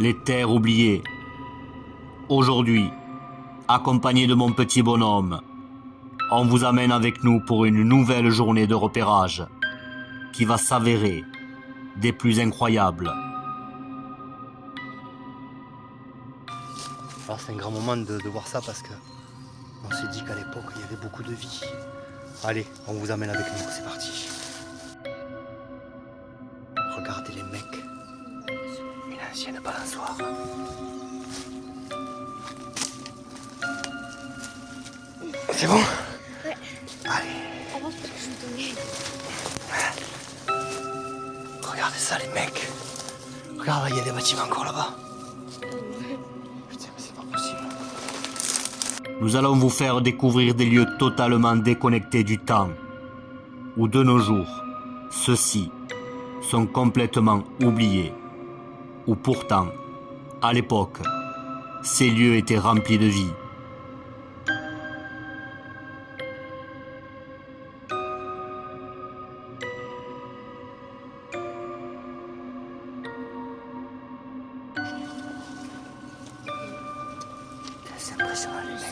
les terres oubliées. Aujourd'hui, accompagné de mon petit bonhomme, on vous amène avec nous pour une nouvelle journée de repérage qui va s'avérer des plus incroyables. Alors c'est un grand moment de voir ça parce que on s'est dit qu'à l'époque il y avait beaucoup de vie. Allez, on vous amène avec nous, c'est parti. Regardez les mecs. Une ancienne balançoire. C'est bon? Ouais. Allez. Avance parce que je vais tomber. Regardez ça les mecs. Regarde là, il y a des bâtiments encore là-bas. Putain mais c'est pas possible. Nous allons vous faire découvrir des lieux totalement déconnectés du temps, où de nos jours, ceux-ci sont complètement oubliés, où pourtant, à l'époque, ces lieux étaient remplis de vie. C'est impressionnant les mecs.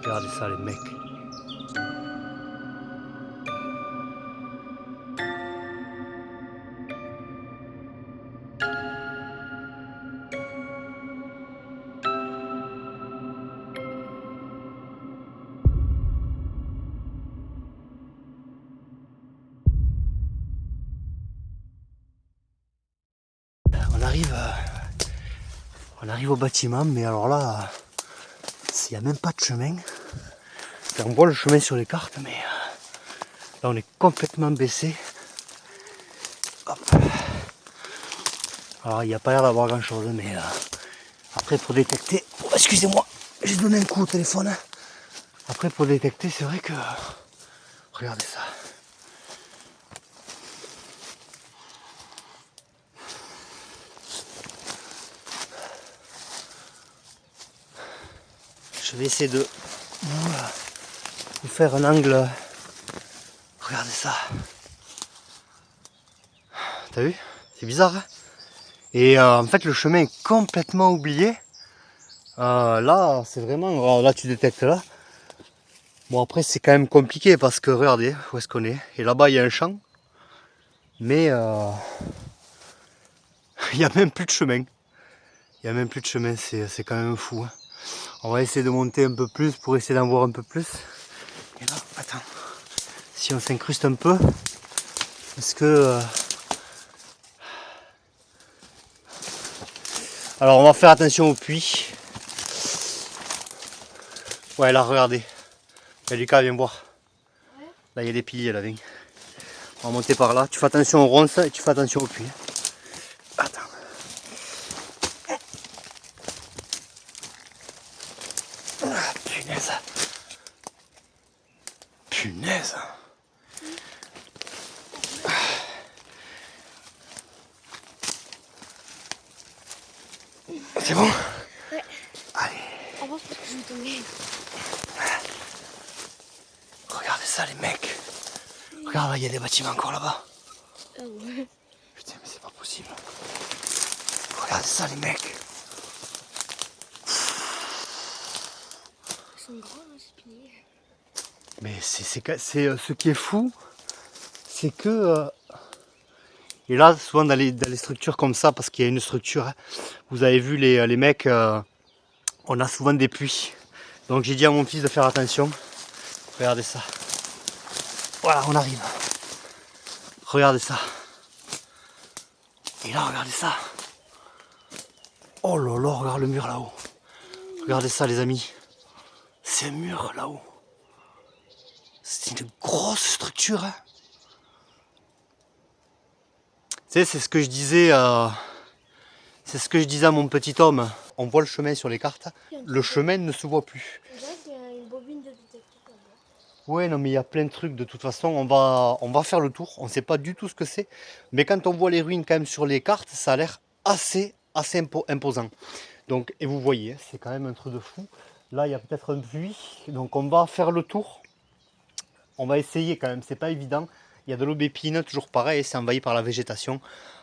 Regardez ça les mecs. On arrive au bâtiment, mais alors là, il n'y a même pas de chemin. On voit le chemin sur les cartes, mais là on est complètement baissé. Hop. Alors il n'y a pas l'air d'avoir grand chose, mais après pour détecter. Oh, excusez-moi, j'ai donné un coup au téléphone. Après pour détecter, c'est vrai que. Regardez ça. Je vais essayer de vous faire un angle. Regardez ça. T'as vu? C'est bizarre, hein? Et en fait le chemin est complètement oublié. Là c'est vraiment. Alors, là tu détectes là. Bon après c'est quand même compliqué parce que regardez où est-ce qu'on est. Et là-bas il y a un champ. Mais il n'y a même plus de chemin. Il n'y a même plus de chemin, c'est quand même fou. Hein. On va essayer de monter un peu plus pour essayer d'en voir un peu plus. Et là, attends. Si on s'incruste un peu, est-ce que. Alors on va faire attention au puits. Ouais là regardez. Il y a Lucas, viens voir. Ouais. Là il y a des piliers là, viens. On va monter par là. Tu fais attention aux ronces et tu fais attention au puits. Attends. Ah, punaise. Punaise. C'est bon? Ouais. Allez. Avance parce que je vais tomber. Regardez ça les mecs. Regarde là, il y a des bâtiments encore là-bas. Ah ouais. Putain mais c'est pas possible. Regardez ça les mecs. Ils sont grands hein, ces piliers. Mais ce qui est fou, c'est que et là souvent dans les structures comme ça, parce qu'il y a une structure, hein, vous avez vu les mecs, on a souvent des puits. Donc j'ai dit à mon fils de faire attention. Regardez ça. Voilà, on arrive. Regardez ça. Et là, regardez ça. Oh là là, regarde le mur là-haut. Regardez ça les amis. C'est un mur là-haut. C'est une grosse structure. Hein. Tu sais, c'est ce que je disais. C'est ce que je disais à mon petit homme. On voit le chemin sur les cartes. Le chemin ne se voit plus. On dirait qu'il y a une bobine de détecteur là-bas. Ouais, non, mais il y a plein de trucs. De toute façon, on va faire le tour. On ne sait pas du tout ce que c'est. Mais quand on voit les ruines quand même sur les cartes, ça a l'air assez imposant. Donc, et vous voyez, c'est quand même un truc de fou. Là, il y a peut-être un puits. Donc, on va faire le tour. on va essayer quand même, c'est pas évident. Il y a de l'aubépine, toujours pareil, c'est envahi par la végétation.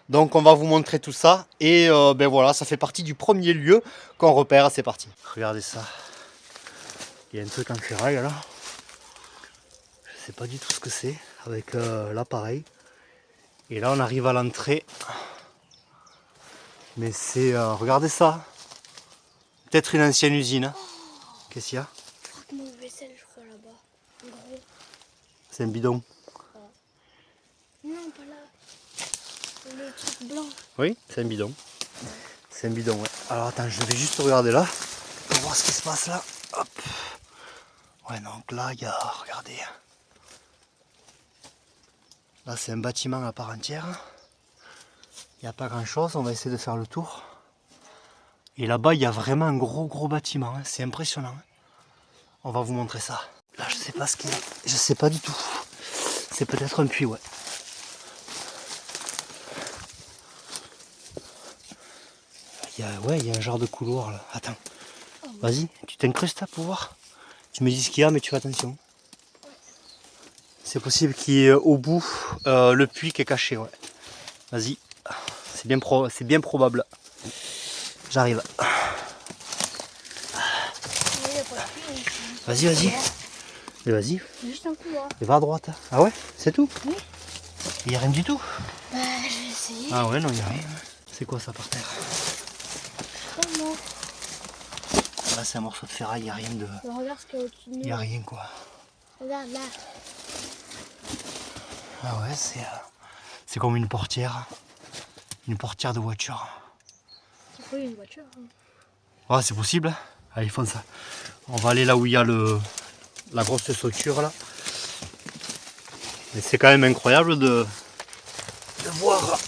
Donc on va vous montrer tout ça. Et ben voilà, ça fait partie du premier lieu qu'on repère. C'est parti. Regardez ça. Il y a un truc en ferraille là. Je sais pas du tout ce que c'est avec l'appareil. Et là on arrive à l'entrée. Mais c'est... regardez ça. Peut-être une ancienne usine. Qu'est-ce qu'il y a? Mon vaisselle, je crois, là-bas. En gros. C'est un bidon. Non, pas là. Le truc blanc. Oui, c'est un bidon. C'est un bidon, ouais. Alors attends, je vais juste regarder là. Pour voir ce qui se passe là. Hop. Ouais, donc là, il y a... Regardez. Là, c'est un bâtiment à part entière. Il n'y a pas grand-chose. On va essayer de faire le tour. Et là-bas, il y a vraiment un gros bâtiment. Hein. C'est impressionnant. Hein. On va vous montrer ça. Là, je sais pas ce qu'il y a. Je sais pas du tout. C'est peut-être un puits, ouais. Il y a un genre de couloir là. Attends. Vas-y, tu t'incrustes là pour voir. Tu me dis ce qu'il y a, mais tu fais attention. C'est possible qu'il y ait au bout le puits qui est caché, ouais. Vas-y. C'est bien probable. J'arrive. Vas-y. Mais vas-y. Juste un couloir. Et va à droite. Ah ouais? C'est tout? Oui. Il n'y a rien du tout? Bah, je vais essayer. Ah ouais, non, il n'y a rien. C'est quoi ça par terre? Oh non. Là, c'est un morceau de ferraille, il n'y a rien de... Regarde ce qu'il y a au-dessus de nous. Il n'y a rien, quoi. Regarde là. Ah ouais, c'est comme une portière. Une portière de voiture. Il faut une voiture. Hein. Ouais, c'est possible. Allez, fonce ça. On va aller là où il y a la grosse structure là. Mais c'est quand même incroyable de voir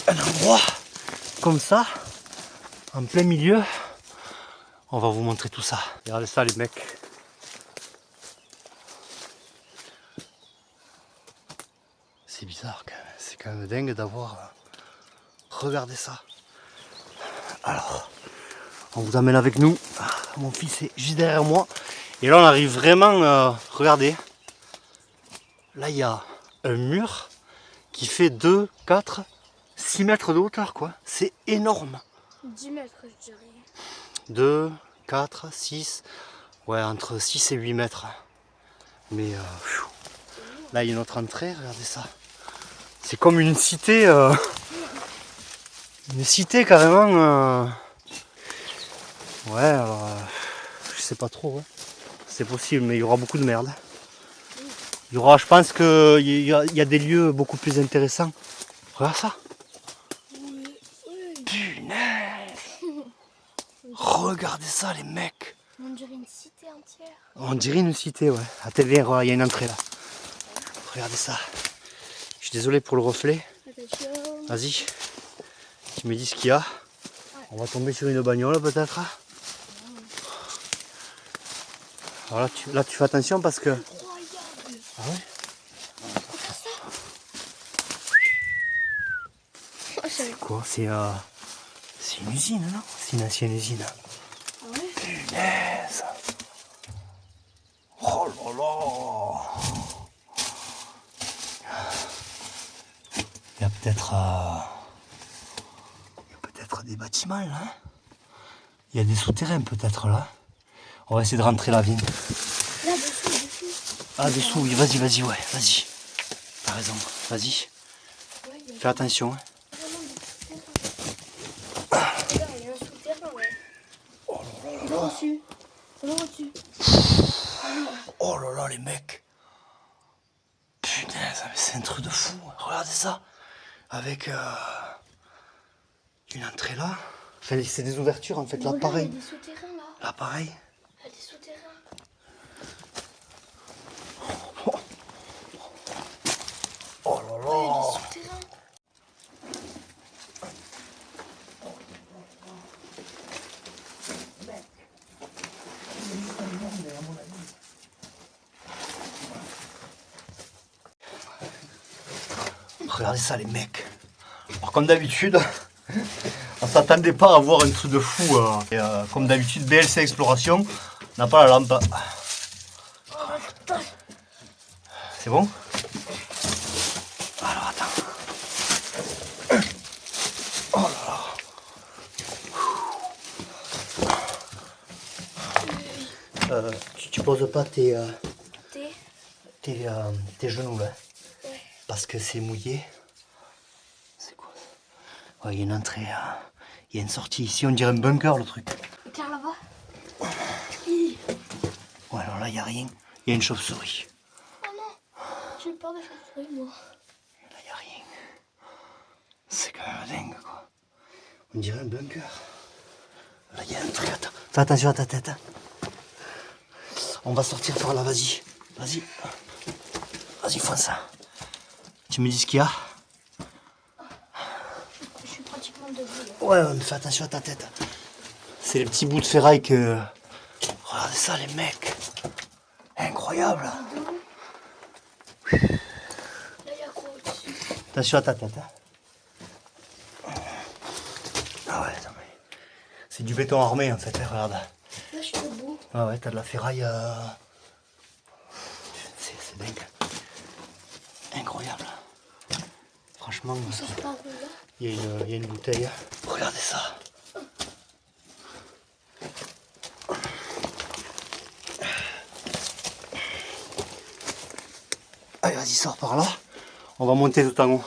un endroit comme ça, en plein milieu. On va vous montrer tout ça. Regardez ça les mecs. C'est bizarre quand même. C'est quand même dingue d'avoir... Regardez ça. Alors, on vous amène avec nous. Mon fils est juste derrière moi. Et là on arrive vraiment... regardez. Là il y a un mur qui fait 2, 4, 6 mètres de hauteur quoi. C'est énorme. 10 mètres, je dirais. 2, 4, 6. Ouais, entre 6 et 8 mètres. Mais là il y a notre entrée, regardez ça. C'est comme une cité. Une cité carrément. Ouais, alors, je sais pas trop. Ouais. C'est possible, mais il y aura beaucoup de merde. Il y aura, je pense qu'il y a des lieux beaucoup plus intéressants. Regarde ça. Punaise. Regardez ça, les mecs. On dirait une cité entière. On dirait une cité, ouais. Attends, viens, regarde, il y a une entrée là. Regardez ça. Je suis désolé pour le reflet. Attention. Vas-y. Tu me dis ce qu'il y a. On va tomber sur une bagnole peut-être. Alors là, tu fais attention parce que... Incroyable. Ah ouais? Regarde ça. Oh, c'est Quoi? C'est une usine, non? C'est une ancienne usine. Ah ouais? Punaise! Oh là là! Il y a peut-être des bâtiments là. Hein. Il y a des souterrains peut-être là. On va essayer de rentrer là, viens. Là, dessous. Ah, dessous, oui, vas-y, ouais, vas-y. T'as raison, vas-y. Ouais, il y a Fais attention. Hein. vraiment des souterrains. Regarde, il y a un souterrain, ouais. Oh là là On est au-dessus. On est au-dessus. Oh là là, les mecs. Putain, c'est un truc de fou. Regardez ça. Avec une entrée là. Enfin, c'est des ouvertures en fait, là, Regarde, pareil. il y a des souterrains, là. Là, pareil. Il y a des souterrains. Oh là Ouais, il y a là. des souterrains. Regardez ça, les mecs. Alors, comme d'habitude, on s'attendait pas à voir un truc de fou. Comme d'habitude, BLC Exploration n'a pas la lampe. Oh, putain. C'est bon? Alors attends. Oh là là. Tu poses pas tes genoux là. Ouais. Parce que c'est mouillé. C'est quoi ça? Ouais, il y a une entrée. Il y a une sortie ici, on dirait un bunker le truc. Tiens là-bas. Ouais, alors là, il n'y a rien. Il y a une chauve-souris. Oh non, j'ai peur des chauves-souris moi. Là, il n'y a rien. C'est quand même dingue quoi. On dirait un bunker. Là, il y a un truc. Attends. Fais attention à ta tête. Hein. On va sortir par là, vas-y. Vas-y. Vas-y, fonce. Tu me dis ce qu'il y a? Je suis pratiquement debout là. Ouais, mais fais attention à ta tête. C'est les petits bouts de ferraille que... Regardez ça, les mecs. Incroyable. Là, il y a quoi au-dessus? Attention à ta tête. Hein. Ah ouais, non, mais... C'est du béton armé, en fait, hein, regarde. Là, je suis debout. Ah ouais, t'as de la ferraille... C'est dingue. Incroyable. Franchement, Ça se part où là? il y a une bouteille. Regardez ça. Allez, vas-y, sors par là. On va monter tout en haut.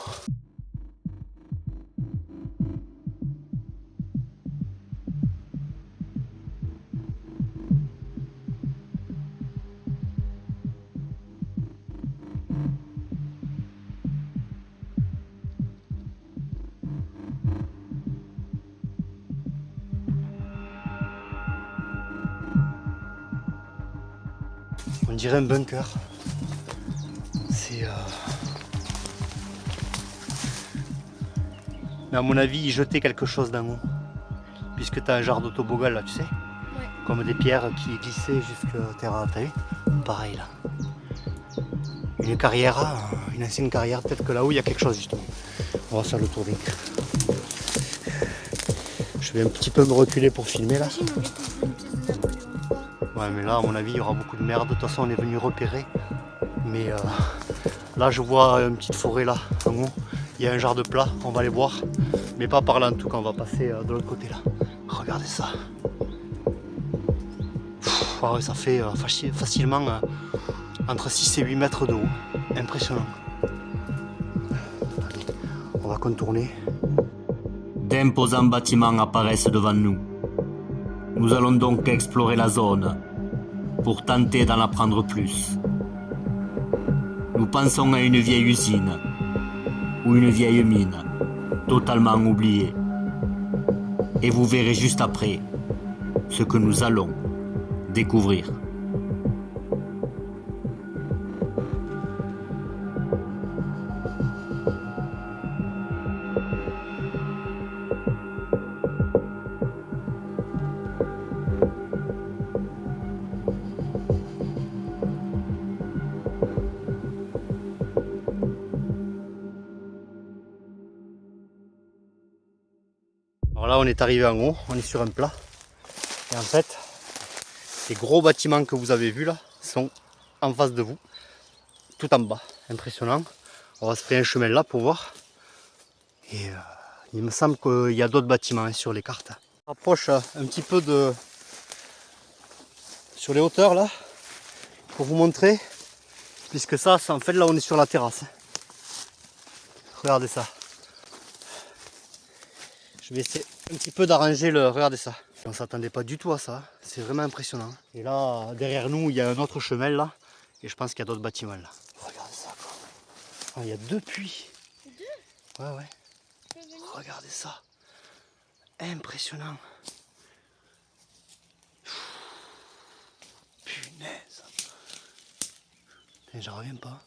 On dirait un bunker. C'est... Mais à mon avis, ils jetaient quelque chose d'en haut. Puisque tu as un genre d'autoboggan là, tu sais. Ouais. Comme des pierres qui glissaient jusqu'à terre. T'as vu? Pareil là. Une carrière, une ancienne carrière. Peut-être que là-haut, il y a quelque chose justement. On va faire le tour des... Je vais un petit peu me reculer pour filmer là. Imagine, on était venu de Napoléon III. Ouais, mais là, à mon avis, il y aura beaucoup de merde. De toute façon, on est venu repérer. Mais là, je vois une petite forêt là, en haut. Il y a un genre de plat, on va aller voir. Mais pas par là, en tout cas, on va passer de l'autre côté là. Regardez ça. Ah ouais, ça fait facilement entre 6 et 8 mètres de haut. Impressionnant. Allez, on va contourner. D'imposants bâtiments apparaissent devant nous. Nous allons donc explorer la zone pour tenter d'en apprendre plus. Nous pensons à une vieille usine ou une vieille mine, totalement oubliée. Et vous verrez juste après ce que nous allons découvrir. Alors là, on est arrivé en haut, on est sur un plat. Et en fait, ces gros bâtiments que vous avez vus là sont en face de vous, tout en bas. Impressionnant. On va se faire un chemin là pour voir. Et il me semble qu'il y a d'autres bâtiments sur les cartes. On approche un petit peu de sur les hauteurs là pour vous montrer, puisque ça, en fait là on est sur la terrasse. Regardez ça. Je vais essayer un petit peu d'arranger le... Regardez ça. On ne s'attendait pas du tout à ça. C'est vraiment impressionnant. Et là, derrière nous, il y a un autre chemin là. Et je pense qu'il y a d'autres bâtiments là. Regardez ça quoi. Ah, il y a 2 puits. 2? Ouais, ouais. Regardez ça. Impressionnant. Punaise. J'en reviens pas.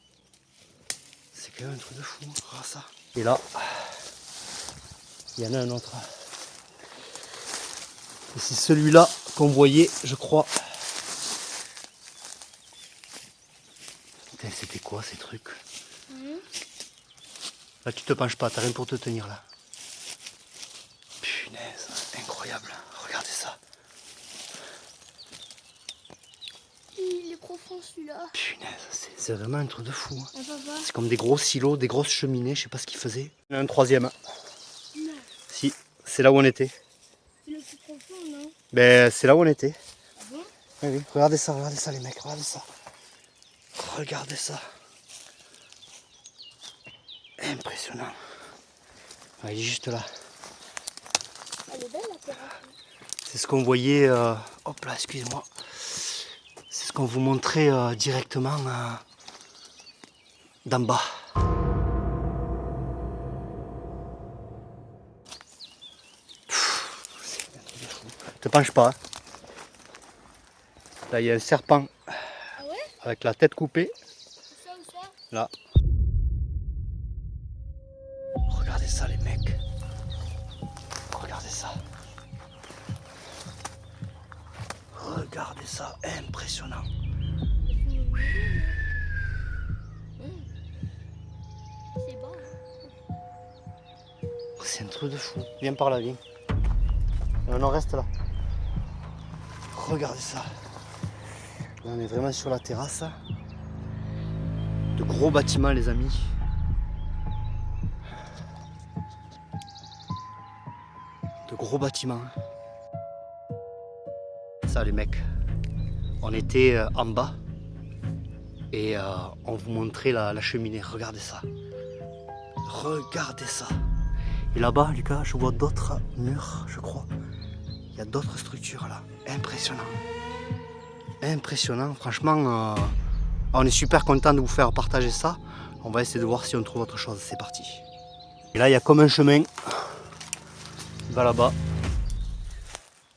C'est quand même un truc de fou. Regarde ça. Et là... il y en a un autre. Et c'est celui-là qu'on voyait, je crois. Putain, c'était quoi ces trucs? Là, tu te penches pas, t'as rien pour te tenir là. Punaise, incroyable. Regardez ça. il est profond celui-là. Punaise, c'est vraiment un truc de fou. Hein. Ah, papa. C'est comme des gros silos, des grosses cheminées, je sais pas ce qu'ils faisaient. Il y en a un troisième. Non. Si, c'est là où on était. C'est le plus profond, non? Ben, c'est là où on était. Ah bon? Oui, oui. Regardez ça les mecs, regardez ça. Regardez ça. Impressionnant. Ah, il est juste là. Elle est belle la terrasse. C'est ce qu'on voyait. Hop là, excusez-moi. C'est ce qu'on vous montrait directement d'en bas. Te penche pas. Hein. Là, il y a un serpent Ah ouais? avec la tête coupée. Où ça? Là. Regardez ça, les mecs. Regardez ça. Regardez ça, impressionnant. C'est bon. C'est un truc de fou. Viens par là, viens. Non, non, reste là. Regardez ça. Là, on est vraiment sur la terrasse. De gros bâtiments, les amis. De gros bâtiments. Ça, les mecs. On était en bas. Et on vous montrait la cheminée. Regardez ça. Regardez ça. Et là-bas, Lucas, je vois d'autres murs, je crois. Il y a d'autres structures là. Impressionnant. Impressionnant. Franchement, on est super content de vous faire partager ça. On va essayer de voir si on trouve autre chose. C'est parti. Et là, il y a comme un chemin qui va là-bas.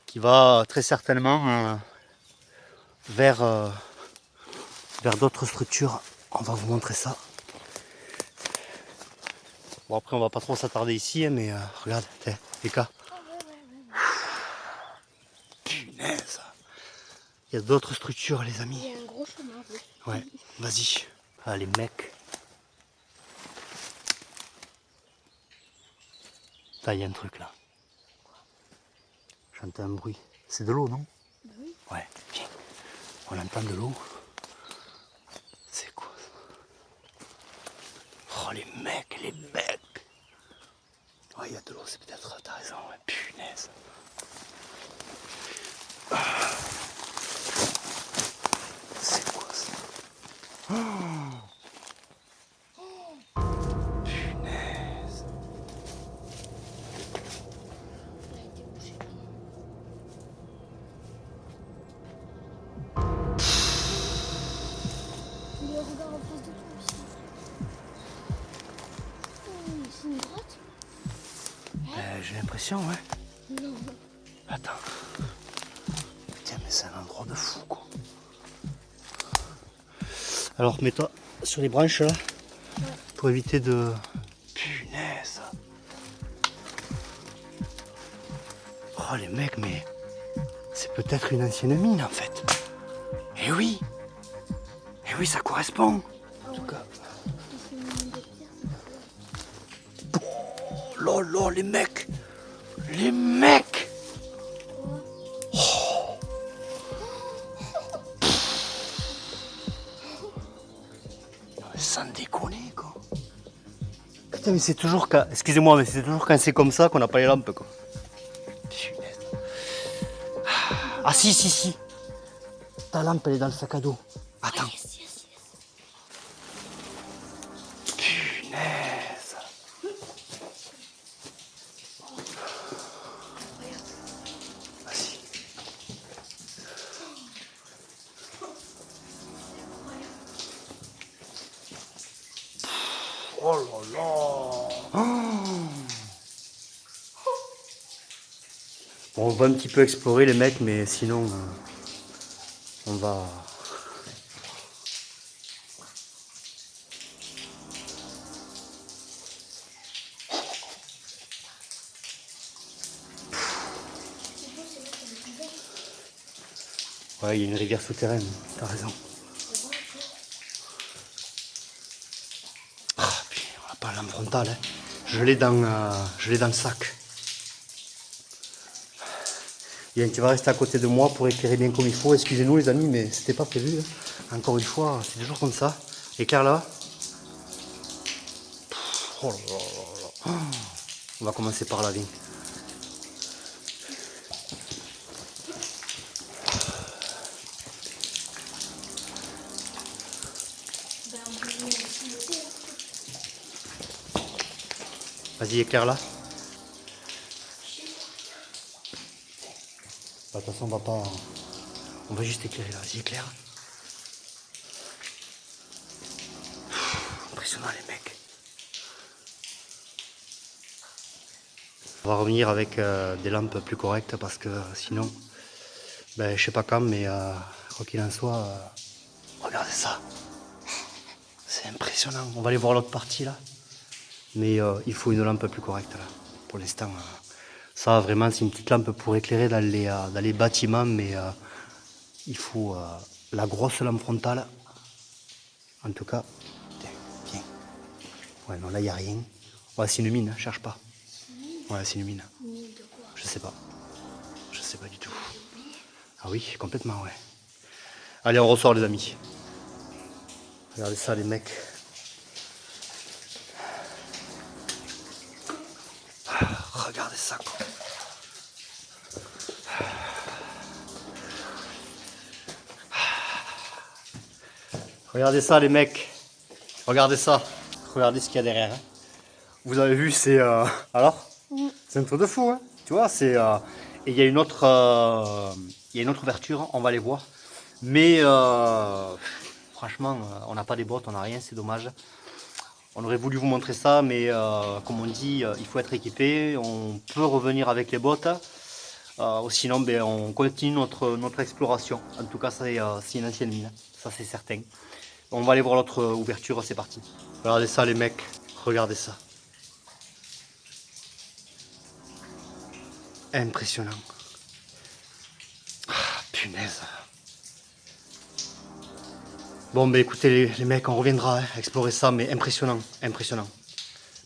Qui va très certainement vers d'autres structures. On va vous montrer ça. Bon, après, on va pas trop s'attarder ici, hein, mais regarde, les cas. Punaise. Il y a d'autres structures, les amis. Il y a un gros chemin. Ouais, vas-y. Ah, les mecs. Là, il y a un truc là. J'entends un bruit. C'est de l'eau, non? Oui. Ouais, viens. On entend de l'eau. C'est quoi ça? Oh, les mecs, les mecs. Ouais, il y a de l'eau, c'est peut-être. T'as raison, ouais. Punaise. C'est quoi ça? Punaise. Il a été bouché. Il y a un regard en face de toi aussi. C'est une grotte? J'ai l'impression, ouais. Non. Attends. Putain, mais c'est un endroit de fou, quoi. Alors, mets-toi sur les branches, là. Ouais. Pour éviter de... Punaise. Oh, les mecs, mais... C'est peut-être une ancienne mine, en fait. Eh oui. Eh oui, ça correspond. En tout cas... C'est une mine de pierre. Oh là là, les mecs. Les mecs. Sans déconner, quoi. Putain, mais c'est toujours quand... Excusez-moi, mais c'est toujours quand c'est comme ça qu'on n'a pas les lampes, quoi. Punaise. Ah si, si, si. Ta lampe, elle est dans le sac à dos. Attends. Yes, yes, yes. Punaise. Vas-y. Oh là là. Bon, on va un petit peu explorer les mecs, mais sinon on va... Ouais, il y a une rivière souterraine, t'as raison. Ah, putain, on n'a pas la lampe frontale, hein. Je l'ai dans le sac. Bien, tu vas rester à côté de moi pour éclairer bien comme il faut. Excusez-nous les amis, mais c'était pas prévu. Hein. Encore une fois, c'est toujours comme ça. Éclaire là. Oh là là là là. On va commencer par la vigne. Vas-y, éclaire là. Bah, de toute façon, on va pas. On va juste éclairer là. Vas-y, éclaire. Impressionnant les mecs. On va revenir avec des lampes plus correctes parce que sinon, ben, je sais pas quand, mais quoi qu'il en soit, regardez ça. C'est impressionnant. On va aller voir l'autre partie là. Mais il faut une lampe plus correcte là. Pour l'instant, ça vraiment c'est une petite lampe pour éclairer dans les bâtiments, mais il faut la grosse lampe frontale. En tout cas, tiens. Ouais, non, là il n'y a rien. Ouais, c'est une mine, hein, cherche pas. Ouais, c'est une mine. Je sais pas. Je sais pas du tout. Ah oui, complètement, ouais. Allez, on ressort les amis. Regardez ça les mecs. Regardez ça quoi. Regardez ça les mecs. Regardez ça. Regardez ce qu'il y a derrière. Hein. Vous avez vu, c'est... Alors c'est un truc de fou, hein. Tu vois, c'est... Et il y a une autre... Il y a une autre ouverture, on va aller voir. Mais franchement, on n'a pas des bottes, on n'a rien, c'est dommage. On aurait voulu vous montrer ça, mais comme on dit, il faut être équipé. On peut revenir avec les bottes. Sinon, ben, on continue notre exploration. En tout cas, c'est une ancienne mine, ça c'est certain. On va aller voir l'autre ouverture, c'est parti. Regardez ça les mecs, regardez ça. Impressionnant. Ah, punaise. Bon, ben écoutez les mecs, on reviendra hein, explorer ça, mais impressionnant, impressionnant.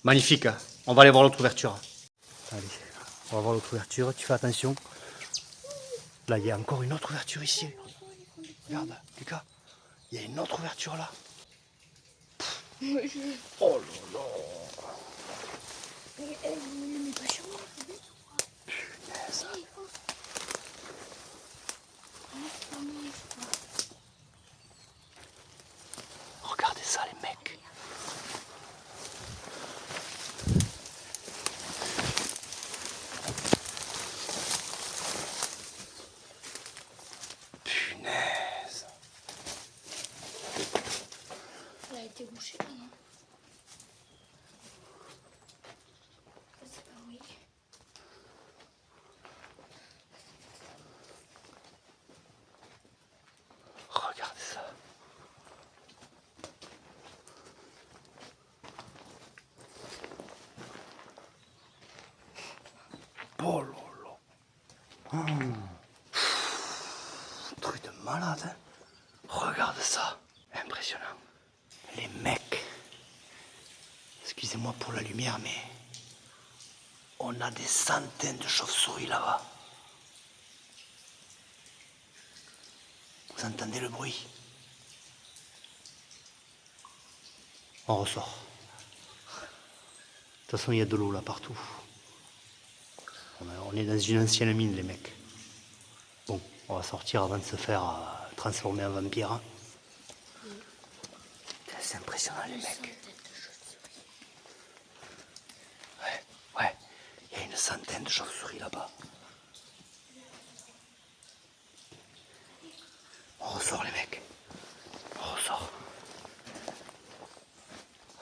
Magnifique. Hein. On va aller voir l'autre ouverture. Allez, on va voir l'autre ouverture, tu fais attention. Là, il y a encore une autre ouverture ici. Regarde, Lucas, il y a une autre ouverture là. Oh là là. Punaise. Regardez ça les mecs. Punaise. Elle a été bouchée là, non? C'est pas oui. Regardez ça. Oh là là. Truc de malade. Hein. Regarde ça. Impressionnant. Les mecs. Excusez-moi pour la lumière, mais on a des centaines de chauves-souris là-bas. Vous entendez le bruit? On ressort. De toute façon, il y a de l'eau là partout. On est dans une ancienne mine, les mecs. Bon, on va sortir avant de se faire transformer en vampire. Hein. C'est impressionnant, les mecs. Ouais, il y a une centaine de chauves-souris là-bas. On ressort, les mecs. On ressort.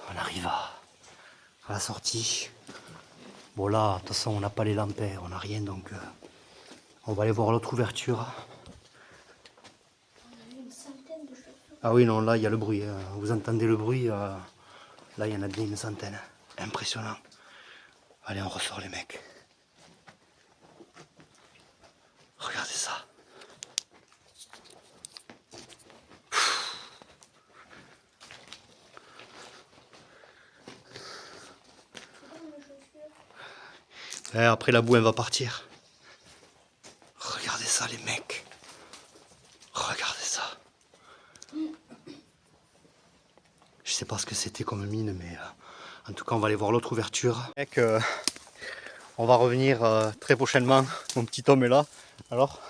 On arrive à la sortie. Bon là, de toute façon, on n'a pas les lampes, on n'a rien, donc on va aller voir l'autre ouverture. Ah oui, non, là, il y a le bruit. Hein. Vous entendez le bruit là, il y en a bien une centaine. Impressionnant. Allez, on ressort, les mecs. Regardez ça. Et après, la boue, elle va partir. Regardez. ça les mecs. Regardez ça. Je sais pas ce que c'était comme mine, mais en tout cas on va aller voir l'autre ouverture. Mec, on va revenir très prochainement. Mon petit homme est là. Alors,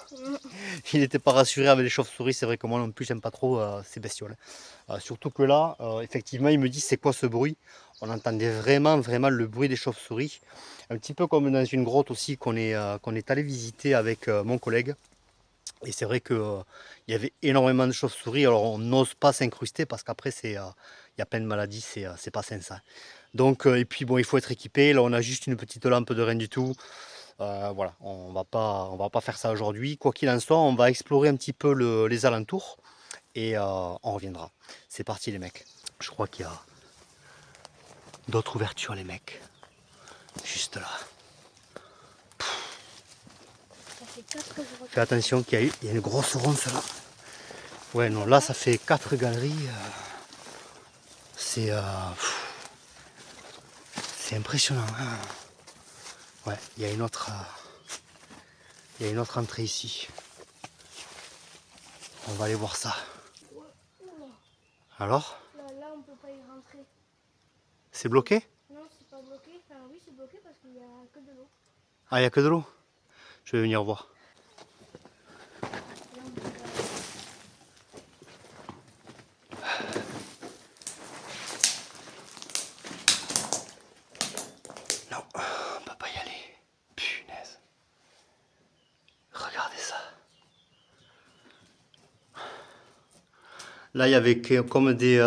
il n'était pas rassuré avec les chauves-souris. C'est vrai que moi non plus j'aime pas trop ces bestioles. Surtout que là, effectivement, il me dit c'est quoi ce bruit. On entendait vraiment le bruit des chauves-souris. Un petit peu comme dans une grotte aussi qu'on est allé visiter avec mon collègue. Et c'est vrai qu'il y avait énormément de chauves-souris. Alors on n'ose pas s'incruster parce qu'après il y a plein de maladies, c'est pas sain ça. Donc, et puis bon, il faut être équipé. Là on a juste une petite lampe de rien du tout. Voilà, on va pas faire ça aujourd'hui. Quoi qu'il en soit, on va explorer un petit peu les alentours et on reviendra. C'est parti les mecs. Je crois qu'il y a d'autres ouvertures les mecs. Juste là. Fais attention qu'il y a une grosse ronce là. Ouais non, là ça fait 4 galeries. C'est impressionnant. Hein. Ouais, il y a une autre entrée ici. On va aller voir ça. Alors? Là on peut pas y rentrer. C'est bloqué? Non, c'est pas bloqué. Enfin oui, c'est bloqué parce qu'il y a que de l'eau. Ah, il n'y a que de l'eau? Je vais venir voir. Là, on peut pas... Non, on peut pas y aller. Punaise. Regardez ça. Là, il y avait comme des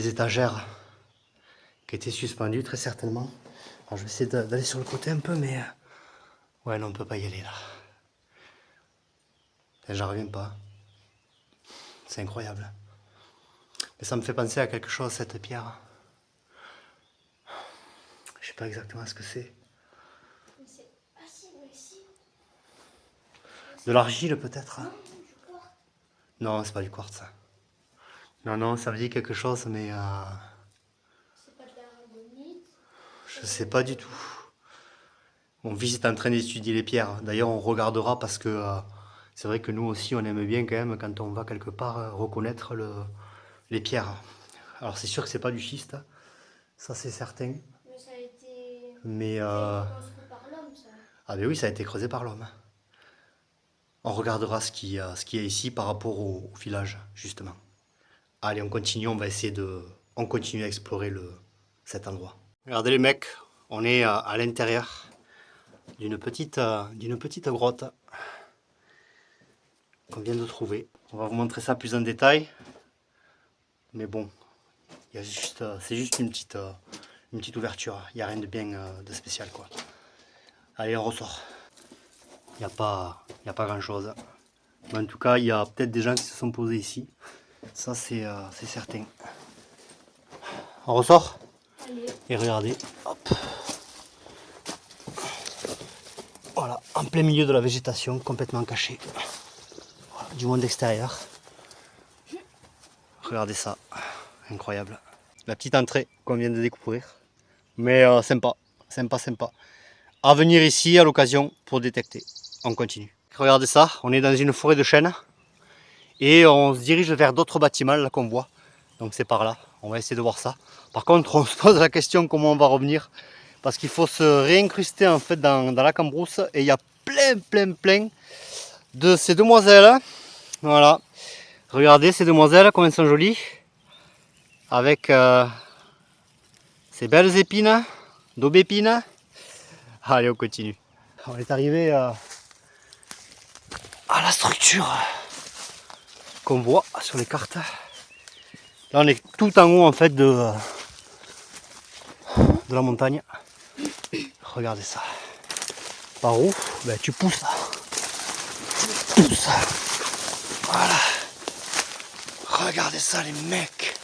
étagères qui étaient suspendues, très certainement. Alors, je vais essayer d'aller sur le côté un peu, mais... Ouais, non, on peut pas y aller, là. J'en reviens pas. C'est incroyable. Mais ça me fait penser à quelque chose, cette pierre. Je sais pas exactement ce que c'est. Ah si, mais si. De l'argile, peut-être? Non, du quartz. Non, c'est pas du quartz. Non, non, ça me dit quelque chose, mais... C'est pas de l'aragonite. Je sais pas du tout. Mon fils est en train d'étudier les pierres. D'ailleurs, on regardera parce que c'est vrai que nous aussi, on aime bien quand même, quand on va quelque part, reconnaître les pierres. Alors, c'est sûr que c'est pas du schiste. Ça, c'est certain. Mais ça a été... Mais... construit par l'homme, ça. Ah ben oui, ça a été creusé par l'homme. On regardera ce qu'il y a ici par rapport au village, justement. Allez, on continue, on va essayer on continue à explorer cet endroit. Regardez les mecs, on est à l'intérieur d'une petite grotte qu'on vient de trouver. On va vous montrer ça plus en détail. Mais bon, c'est juste une petite ouverture. Il n'y a rien de bien de spécial, quoi. Allez, on ressort. Il n'y a pas grand chose. Mais en tout cas, il y a peut-être des gens qui se sont posés ici. Ça, c'est certain. On ressort? Allez. Et regardez, hop. Voilà, en plein milieu de la végétation, complètement caché. Voilà, du monde extérieur. Regardez ça, incroyable. La petite entrée qu'on vient de découvrir. Mais sympa. À venir ici à l'occasion pour détecter. On continue. Regardez ça, on est dans une forêt de chênes. Et on se dirige vers d'autres bâtiments là qu'on voit. Donc c'est par là, on va essayer de voir ça. Par contre, on se pose la question comment on va revenir. Parce qu'il faut se réincruster en fait dans la cambrousse. Et il y a plein de ces demoiselles. Voilà. Regardez ces demoiselles, comme elles sont jolies. Avec ces belles épines, d'aubépines. Allez, on continue. On est arrivé à la structure qu'on voit sur les cartes. Là, on est tout en haut en fait de la montagne. Regardez ça. Par où? Ben, tu pousses. Tu pousses. Voilà. Regardez ça les mecs.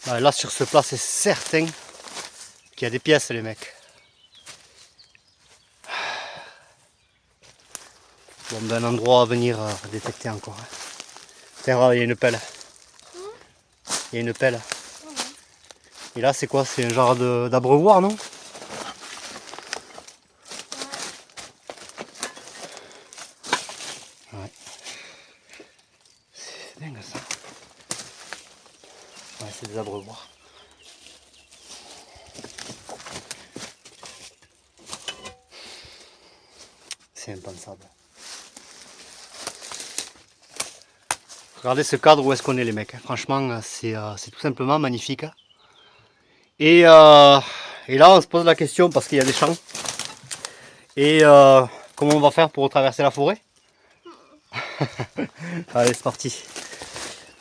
Là sur ce plat c'est certain qu'il y a des pièces les mecs. Bon ben un endroit à venir détecter encore. Tiens, il y a une pelle. Il y a une pelle. Et là c'est quoi? C'est un genre d'abreuvoir, non? Ouais. C'est dingue ça. Ouais, c'est des abreuvoirs. C'est impensable. Regardez ce cadre où est-ce qu'on est les mecs. Franchement, c'est tout simplement magnifique. Et là, on se pose la question parce qu'il y a des champs. Et comment on va faire pour traverser la forêt? Allez, c'est parti.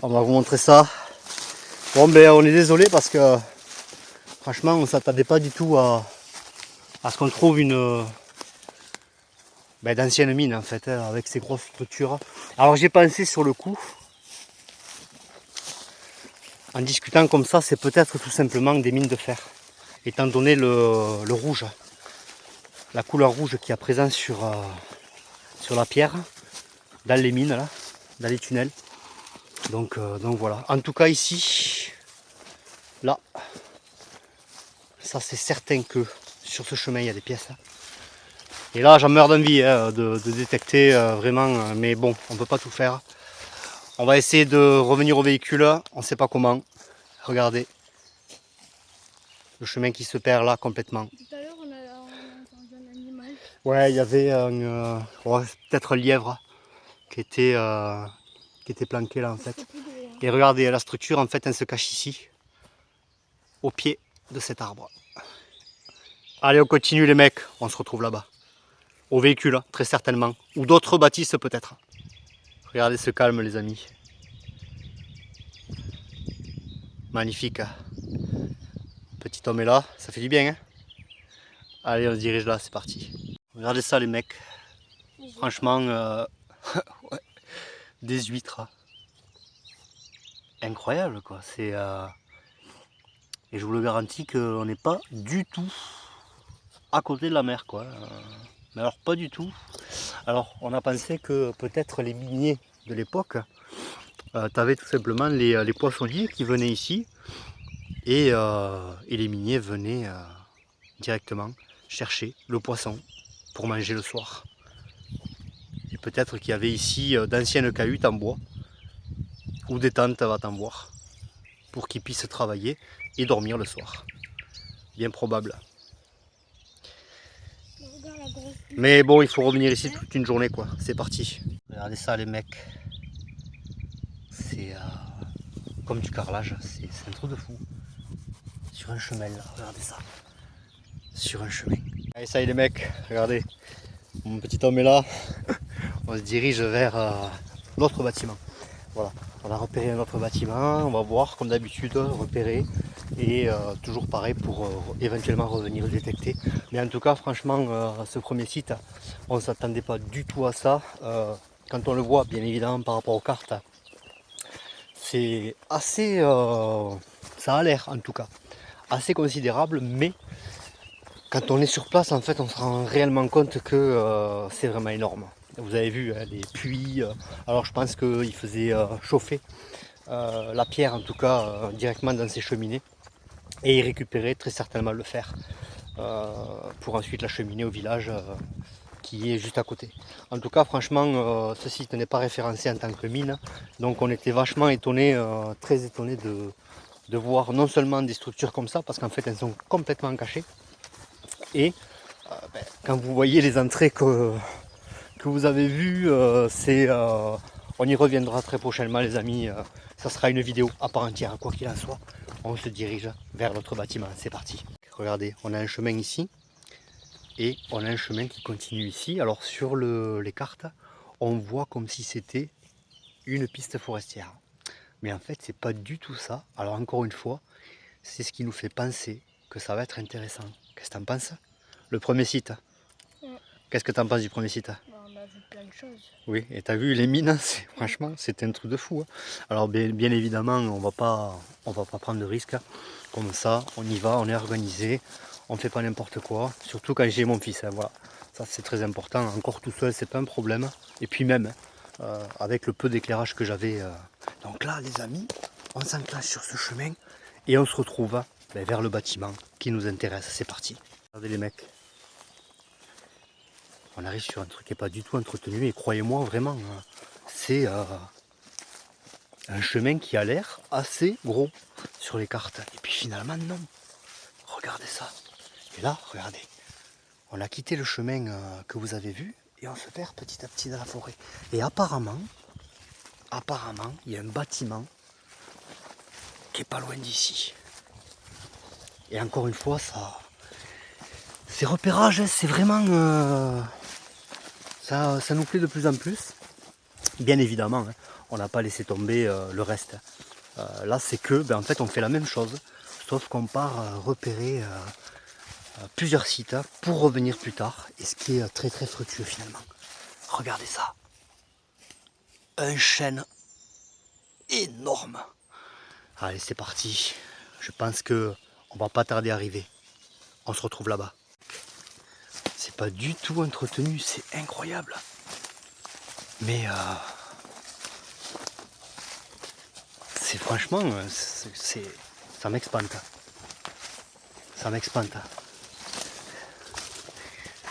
On va vous montrer ça. Bon, ben, on est désolé parce que franchement, on ne s'attendait pas du tout à ce qu'on trouve une d'ancienne mine en fait, hein, avec ces grosses structures. Alors j'ai pensé sur le coup, en discutant comme ça, c'est peut-être tout simplement des mines de fer, étant donné le rouge, la couleur rouge qui est présente sur la pierre, dans les mines là, dans les tunnels. Donc voilà. En tout cas ici, là, ça c'est certain que sur ce chemin il y a des pièces. Et là j'en meurs d'envie de détecter vraiment, mais bon, on ne peut pas tout faire. On va essayer de revenir au véhicule, on ne sait pas comment. Regardez, le chemin qui se perd là complètement. Tout à l'heure, on a entendu un animal. Ouais, il y avait peut-être un lièvre qui était planqué là en fait. Et regardez, la structure en fait elle se cache ici, au pied de cet arbre. Allez, on continue les mecs, on se retrouve là-bas. Au véhicule, très certainement. Ou d'autres bâtisses peut-être. Regardez ce calme les amis. Magnifique. Petit homme est là, ça fait du bien hein. Allez, on se dirige là, c'est parti. Regardez ça les mecs. Franchement, ouais, des huîtres. Incroyable quoi. Et je vous le garantis qu'on n'est pas du tout à côté de la mer quoi. Mais alors pas du tout. Alors on a pensé que peut-être les miniers de l'époque, tu avais tout simplement les poissonniers qui venaient ici et les miniers venaient directement chercher le poisson pour manger le soir. Et peut-être qu'il y avait ici d'anciennes cahutes en bois ou des tentes, va t'en voir, pour qu'ils puissent travailler et dormir le soir. Bien probable. Mais bon, il faut revenir ici toute une journée quoi. C'est parti. Regardez ça les mecs. C'est comme du carrelage, c'est un truc de fou. Sur un chemin là, regardez ça. Sur un chemin. Allez ça y est les mecs, regardez. Mon petit homme est là. On se dirige vers l'autre bâtiment. Voilà, on a repéré un autre bâtiment, on va voir comme d'habitude, repérer. Et toujours pareil pour éventuellement revenir le détecter. Mais en tout cas franchement ce premier site, on ne s'attendait pas du tout à ça. Quand on le voit bien évidemment par rapport aux cartes, c'est assez, ça a l'air en tout cas, assez considérable, mais quand on est sur place en fait on se rend réellement compte que c'est vraiment énorme. Vous avez vu hein, les puits, alors je pense qu'ils faisaient chauffer la pierre en tout cas directement dans ces cheminées et ils récupéraient très certainement le fer pour ensuite l'acheminer au village qui est juste à côté. En tout cas franchement ce site n'est pas référencé en tant que mine, donc on était vachement étonnés, très étonnés de voir non seulement des structures comme ça parce qu'en fait elles sont complètement cachées et quand vous voyez les entrées que vous avez vues, on y reviendra très prochainement les amis, ça sera une vidéo à part entière quoi qu'il en soit. On se dirige vers notre bâtiment, c'est parti. Regardez, on a un chemin ici et on a un chemin qui continue ici. Alors sur les cartes, on voit comme si c'était une piste forestière. Mais en fait, c'est pas du tout ça. Alors encore une fois, c'est ce qui nous fait penser que ça va être intéressant. Qu'est-ce que tu en penses? Le premier site. Qu'est-ce que tu en penses du premier site? On a vu plein de choses. Oui, et tu as vu les mines, franchement, c'était un truc de fou. Hein. Alors bien évidemment, on va pas prendre de risques. Comme ça, on y va, on est organisé, on fait pas n'importe quoi. Surtout quand j'ai mon fils, hein, voilà. Ça c'est très important. Encore tout seul, c'est pas un problème. Et puis même, avec le peu d'éclairage que j'avais. Donc là, les amis, on s'enclenche sur ce chemin et on se retrouve vers le bâtiment qui nous intéresse. C'est parti. Regardez les mecs. On arrive sur un truc qui n'est pas du tout entretenu et croyez-moi vraiment, c'est un chemin qui a l'air assez gros sur les cartes. Et puis finalement non. Regardez ça. Et là, regardez. On a quitté le chemin que vous avez vu et on se perd petit à petit dans la forêt. Et apparemment, il y a un bâtiment qui est pas loin d'ici. Et encore une fois, ça, ces repérages, hein, c'est vraiment, ça nous plaît de plus en plus. Bien évidemment, hein, on n'a pas laissé tomber le reste. Là, c'est que, en fait, on fait la même chose, sauf qu'on part repérer plusieurs sites pour revenir plus tard, et ce qui est très très fructueux finalement. Regardez ça, un chêne énorme. Allez, c'est parti. Je pense que on va pas tarder à arriver. On se retrouve là-bas. C'est pas du tout entretenu, c'est incroyable. Mais c'est franchement, ça m'expante. Ça m'expante.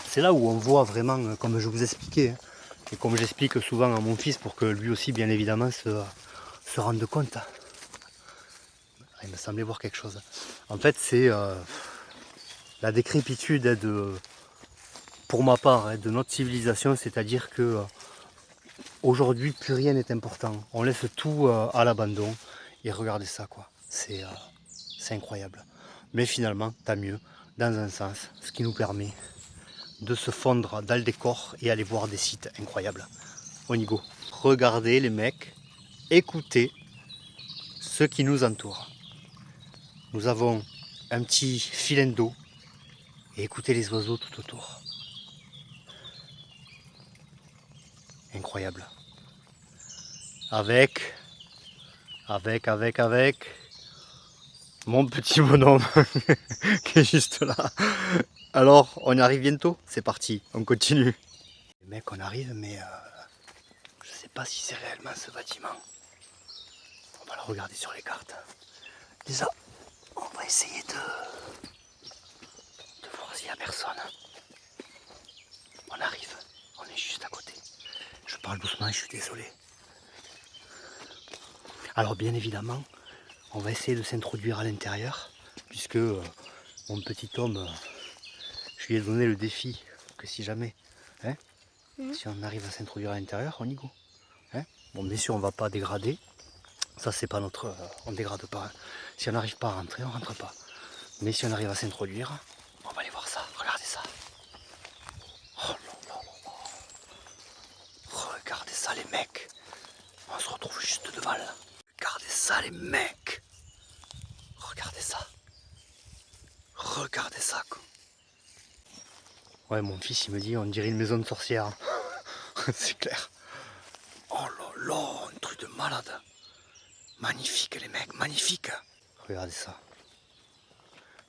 C'est là où on voit vraiment, comme je vous expliquais, hein, et comme j'explique souvent à mon fils pour que lui aussi, bien évidemment, se rende compte. Il me semblait voir quelque chose. En fait, c'est la décrépitude pour ma part, de notre civilisation, c'est-à-dire que aujourd'hui, plus rien n'est important. On laisse tout à l'abandon. Et regardez ça, quoi. C'est incroyable. Mais finalement, tant mieux, dans un sens, ce qui nous permet de se fondre dans le décor et aller voir des sites incroyables. On y go. Regardez les mecs, écoutez ce qui nous entoure. Nous avons un petit filet d'eau et écoutez les oiseaux tout autour. Incroyable. Avec mon petit bonhomme qui est juste là. Alors, on y arrive bientôt? C'est parti, on continue. Les mecs, on arrive, mais je sais pas si c'est réellement ce bâtiment. On va le regarder sur les cartes. Déjà, on va essayer de voir s'il n'y a personne. On arrive, on est juste à côté. Je parle doucement, je suis désolé. Alors bien évidemment, on va essayer de s'introduire à l'intérieur, puisque mon petit homme, je lui ai donné le défi que si jamais, si on arrive à s'introduire à l'intérieur, on y go. Bon, bien sûr, on ne va pas dégrader. Ça, c'est pas notre. On ne dégrade pas. Si on n'arrive pas à rentrer, on ne rentre pas. Mais si on arrive à s'introduire, on va aller voir ça. Regardez ça. Oh là là là. Regardez ça, les mecs. On se retrouve juste devant là. Regardez ça, les mecs. Regardez ça. Regardez ça. Quoi. Ouais, mon fils, il me dit, on dirait une maison de sorcière. C'est clair. Oh là là, un truc de malade. Magnifique, les mecs, magnifique. Regardez ça.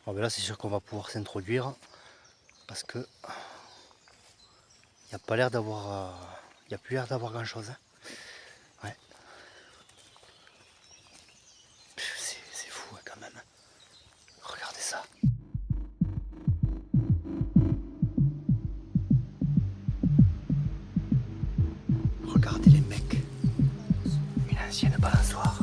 Bon, ben là, c'est sûr qu'on va pouvoir s'introduire parce que il n'y a pas l'air d'avoir, il n'y a plus l'air d'avoir grand chose. Ouais. C'est fou hein, quand même. Regardez ça. Regardez les mecs. Une ancienne balançoire.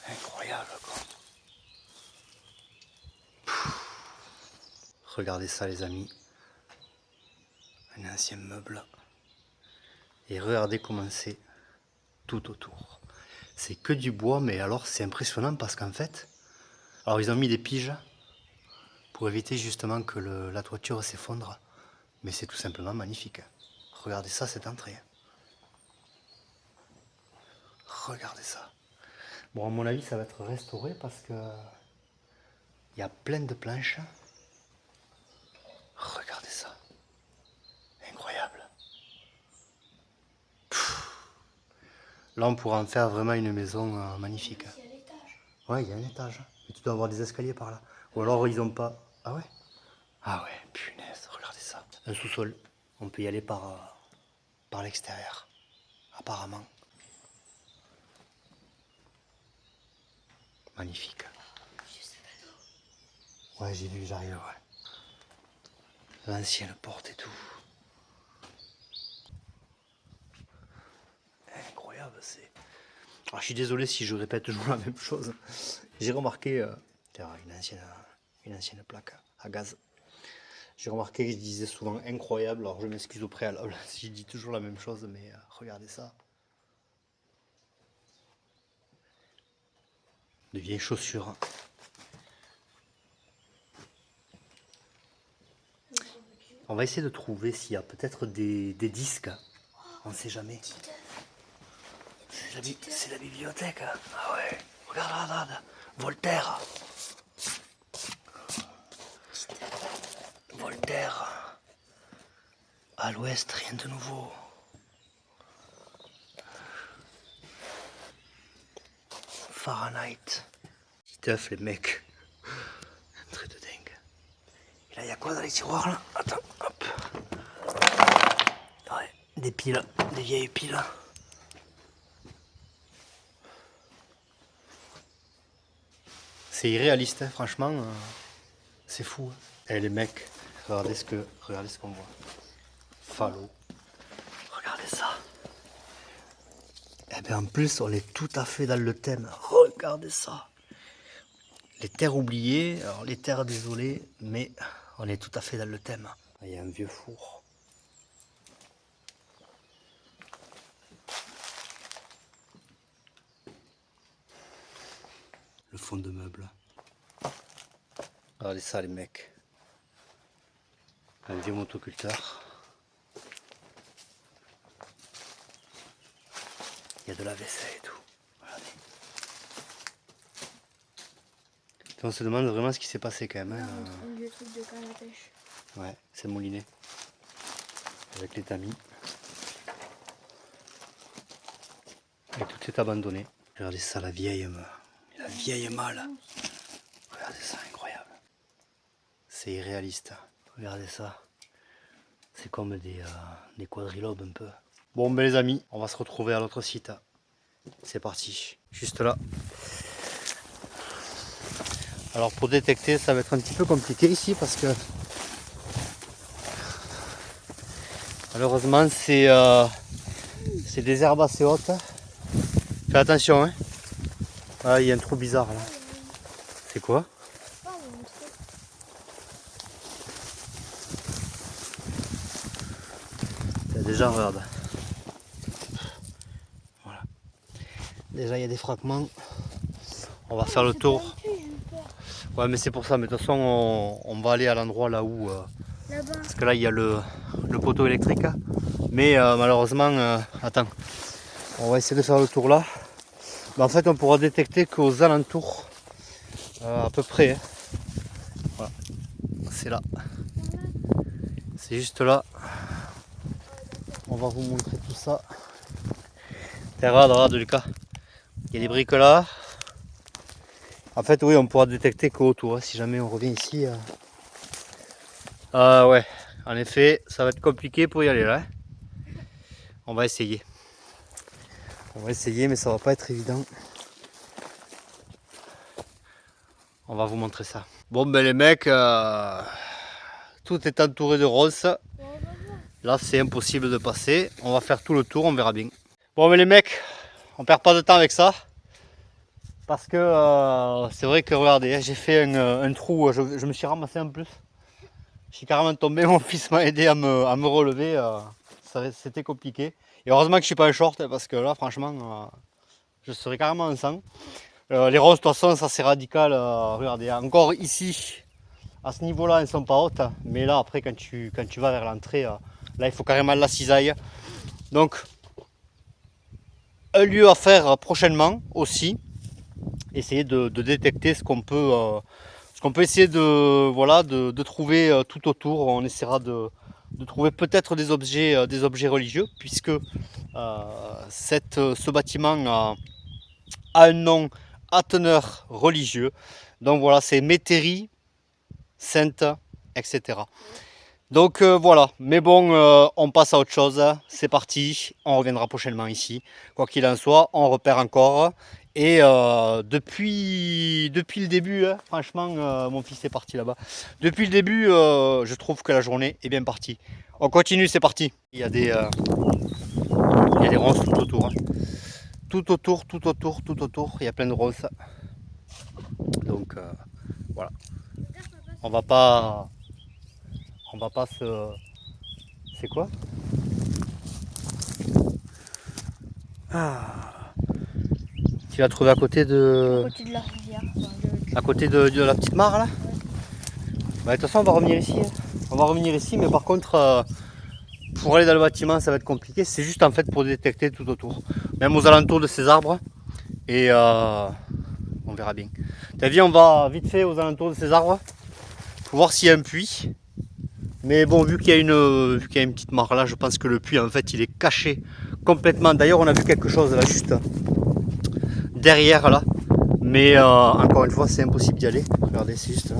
Incroyable quoi. Regardez ça les amis. Un ancien meuble. Et regardez comment c'est tout autour. C'est que du bois, mais alors c'est impressionnant parce qu'en fait, alors ils ont mis des piges pour éviter justement que la toiture s'effondre, mais c'est tout simplement magnifique. Regardez ça, cette entrée. Regardez ça. Bon, à mon avis, ça va être restauré parce que Il y a plein de planches. Regardez ça. Incroyable. Pfff. Là, on pourra en faire vraiment une maison magnifique. Il y a l'étage. Ouais, il y a un étage. Mais tu dois avoir des escaliers par là. Ou alors, ils ont pas... Ah ouais? Ah ouais, punaise, regardez ça. Un sous-sol. On peut y aller par l'extérieur. Apparemment. Magnifique. Ouais, j'ai vu, j'arrive, ouais. L'ancienne porte et tout. Incroyable, c'est... Alors, je suis désolé si je répète toujours la même chose. J'ai remarqué... une ancienne plaque à gaz. J'ai remarqué que je disais souvent incroyable, alors je m'excuse au préalable si je dis toujours la même chose, mais regardez ça. De vieilles chaussures. On va essayer de trouver s'il y a peut-être des disques. On ne sait jamais. C'est la bibliothèque. Ah ouais. Regarde. Voltaire. Voltaire. À l'ouest, rien de nouveau. Fahrenheit. Petit œuf, les mecs. Un truc de dingue. Et là, il y a quoi dans les tiroirs là? Attends, hop. Ouais, des piles, des vieilles piles. C'est irréaliste, hein, franchement. C'est fou. Hein. Et les mecs, regardez ce qu'on voit. Fallot. Regardez ça. Et bien en plus, on est tout à fait dans le thème. Regardez ça. Les terres oubliées, alors les terres désolées, mais on est tout à fait dans le thème. Il y a un vieux four. Le fond de meubles. Regardez ça les mecs. Un vieux motoculteur. Il y a de la vaisselle et tout. Regardez. On se demande vraiment ce qui s'est passé quand même. Hein. Un vieux truc de canne à pêche. Ouais, c'est mouliné. Avec les tamis. Et tout est abandonné. Regardez ça, la vieille malle. Regardez ça, incroyable. C'est irréaliste. Regardez ça. C'est comme des quadrilobes un peu. Bon ben les amis, on va se retrouver à l'autre site. C'est parti. Juste là. Alors pour détecter, ça va être un petit peu compliqué ici parce que malheureusement c'est des herbes assez hautes. Fais attention hein. Ah, il y a un trou bizarre là. C'est quoi? Déjà regarde. Voilà. Déjà il y a des fragments. On va faire le tour. Ouais mais c'est pour ça, mais de toute façon on va aller à l'endroit là où... Là-bas. Parce que là il y a le poteau électrique. Mais malheureusement, attends. On va essayer de faire le tour là. Mais en fait on pourra détecter qu'aux alentours. À peu près. Hein. Voilà. C'est là. C'est juste là. On va vous montrer tout ça. Regarde Lucas. Il y a des briques là. En fait oui on pourra détecter qu'autour. Hein, si jamais on revient ici. Ouais. En effet ça va être compliqué pour y aller là. Hein. On va essayer. On va essayer mais ça va pas être évident. On va vous montrer ça. Bon ben les mecs, tout est entouré de ronces. Là c'est impossible de passer. On va faire tout le tour, on verra bien. Bon mais les mecs, on perd pas de temps avec ça. Parce que c'est vrai que regardez, j'ai fait un trou, je me suis ramassé en plus. Je suis carrément tombé, mon fils m'a aidé à me relever. C'était compliqué. Et heureusement que je suis pas en short parce que là franchement je serais carrément en sang. Les ronces de toute façon ça c'est radical, regardez, encore ici, à ce niveau là elles sont pas hautes, mais là après quand tu vas vers l'entrée, là il faut carrément la cisaille. Donc un lieu à faire prochainement aussi, essayer de détecter ce qu'on peut Parce qu'on peut essayer de, voilà, de trouver tout autour, on essaiera de trouver peut-être des objets religieux, puisque ce bâtiment a un nom à teneur religieux. Donc voilà, c'est Métairie Sainte, etc. Donc voilà, mais bon, on passe à autre chose, c'est parti, on reviendra prochainement ici. Quoi qu'il en soit, on repère encore. Et depuis le début, hein, franchement, mon fils est parti là-bas. Depuis le début, je trouve que la journée est bien partie. On continue, c'est parti. Il y a des ronces tout autour. Hein. Tout autour, il y a plein de ronces. Donc voilà. On va pas se... C'est quoi? Ah. Tu l'as trouvé à côté de... À côté de la rivière. À côté de la petite mare là? Ouais. Bah, de toute façon on va revenir ici. Hein. On va revenir ici, mais par contre pour aller dans le bâtiment ça va être compliqué. C'est juste en fait pour détecter tout autour. Même aux alentours de ces arbres. Et on verra bien. T'as vu, on va vite fait aux alentours de ces arbres. Pour voir s'il y a un puits. Mais bon, vu qu'il y a une petite mare là, je pense que le puits en fait il est caché complètement. D'ailleurs on a vu quelque chose là juste derrière là. Mais encore une fois c'est impossible d'y aller. Regardez, c'est juste là.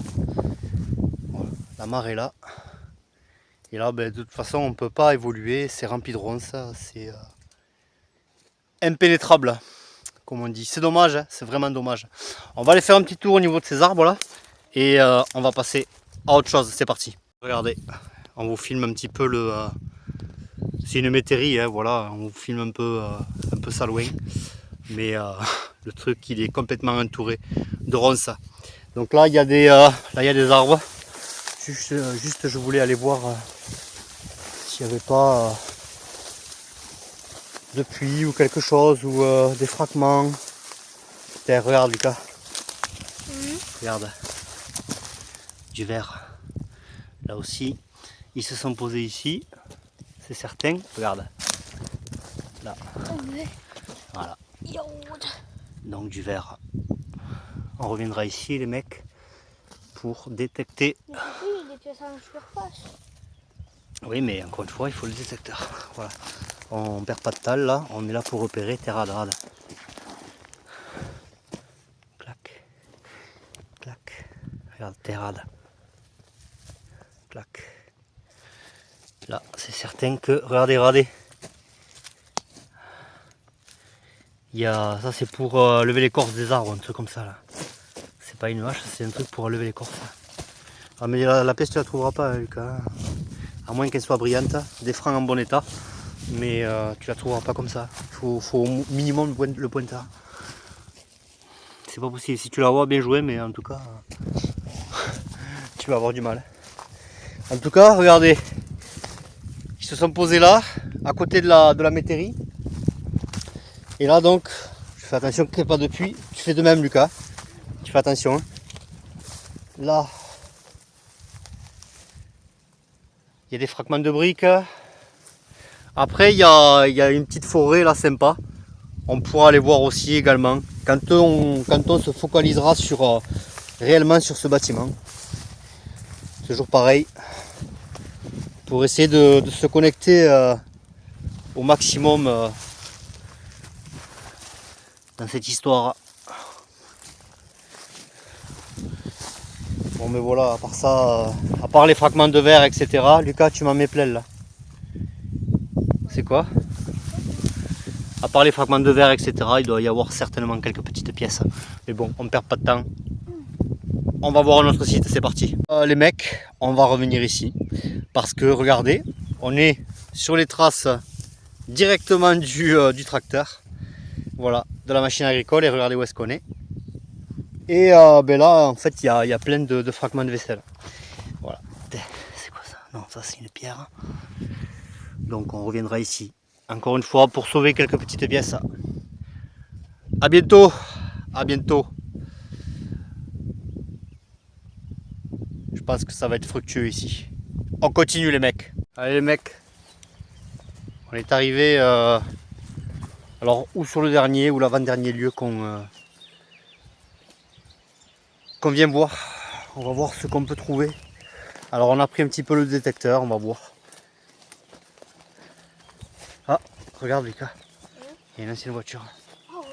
Voilà. La mare est là. Et là ben, de toute façon on ne peut pas évoluer. C'est rempli de ronces. C'est impénétrable comme on dit. C'est dommage, hein, c'est vraiment dommage. On va aller faire un petit tour au niveau de ces arbres là. Et on va passer à autre chose. C'est parti. Regardez, on vous filme un petit peu le... c'est une métairie, hein, voilà, on vous filme un peu ça loin. Mais le truc, il est complètement entouré de ronces. Donc là, il y a des arbres. Juste, je voulais aller voir s'il n'y avait pas de puits ou quelque chose, ou des fragments. Putain, regarde Lucas. Regarde. Du verre. Là aussi, ils se sont posés ici, c'est certain. Regarde, là, voilà. Donc du verre. On reviendra ici, les mecs, pour détecter. Mais c'est des pièces en surface. Oui, mais encore une fois, il faut le détecteur. Voilà. On perd pas de tal là, on est là pour repérer terre-rade. Clac, clac. Regarde, terre-rade. Clac. Là, c'est certain que... Regardez. Il y a... Ça, c'est pour lever l'écorce des arbres, un truc comme ça, là. C'est pas une hache, c'est un truc pour lever l'écorce. Ah, mais la pièce, tu la trouveras pas, hein, Lucas. À moins qu'elle soit brillante, des francs en bon état. Mais tu la trouveras pas comme ça. Il faut au minimum le pointeur. C'est pas possible. Si tu la vois, bien joué, mais en tout cas... tu vas avoir du mal. En tout cas, regardez. Ils se sont posés là, à côté de la métairie. Et là donc, je fais attention qu'il n'y ait pas de puits. Tu fais de même Lucas. Tu fais attention. Hein. Là, il y a des fragments de briques. Après, il y a une petite forêt là sympa. On pourra aller voir aussi également. Quand on se focalisera réellement sur ce bâtiment. Toujours pareil. Pour essayer de se connecter au maximum dans cette histoire. Bon mais voilà, à part ça, à part les fragments de verre, etc. Lucas, tu m'en mets plein là. C'est quoi? À part les fragments de verre, etc. Il doit y avoir certainement quelques petites pièces. Mais bon, on perd pas de temps. On va voir notre site, c'est parti. Les mecs, on va revenir ici. Parce que regardez, on est sur les traces directement du tracteur. Voilà, de la machine agricole, et regardez où est-ce qu'on est. Et ben là, en fait, il y a plein de fragments de vaisselle. Voilà. C'est quoi ça? Non, ça c'est une pierre. Donc on reviendra ici. Encore une fois, pour sauver quelques petites pièces. A bientôt. À bientôt. Je pense que ça va être fructueux ici. On continue les mecs. Allez les mecs. On est arrivé alors ou sur le dernier ou l'avant-dernier lieu qu'on vient voir. On va voir ce qu'on peut trouver. Alors on a pris un petit peu le détecteur, on va voir. Ah, regarde Lucas, il y a une ancienne voiture. Ah ouais.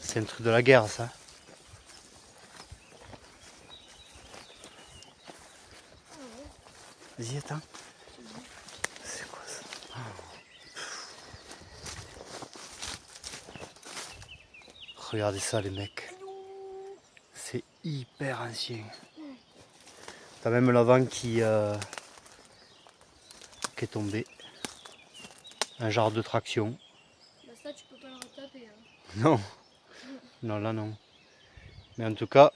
C'est un truc de la guerre ça. Vas-y, attends. C'est quoi ça? Regardez ça les mecs. C'est hyper ancien. T'as même l'avant qui est tombé. Un genre de traction. Bah ça tu peux pas le retaper. Hein. Non. Non, là non. Mais en tout cas,